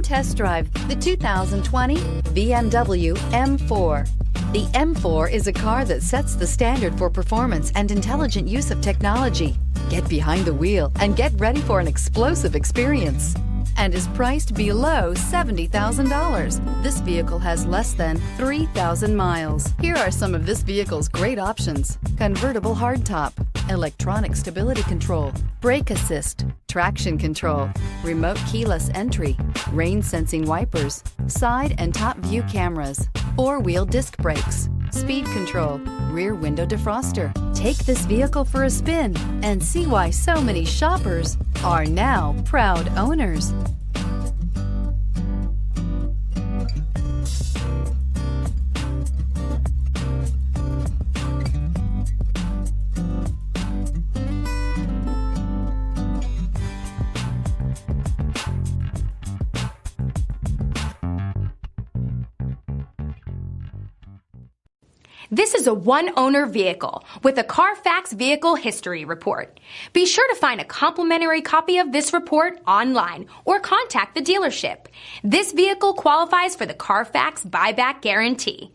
test drive the 2020 BMW M4. The M4 is a car that sets the standard for performance and intelligent use of technology. Get behind the wheel and get ready for an explosive experience, and is priced below $70,000. This vehicle has less than 3,000 miles. Here are some of this vehicle's great options: convertible hardtop, electronic stability control, brake assist, traction control, remote keyless entry, rain sensing wipers, side and top view cameras, four-wheel disc brakes, speed control, rear window defroster. Take this vehicle for a spin and see why so many shoppers are now proud owners. This is a one-owner vehicle with a Carfax Vehicle History Report. Be sure to find a complimentary copy of this report online or contact the dealership. This vehicle qualifies for the Carfax Buyback Guarantee.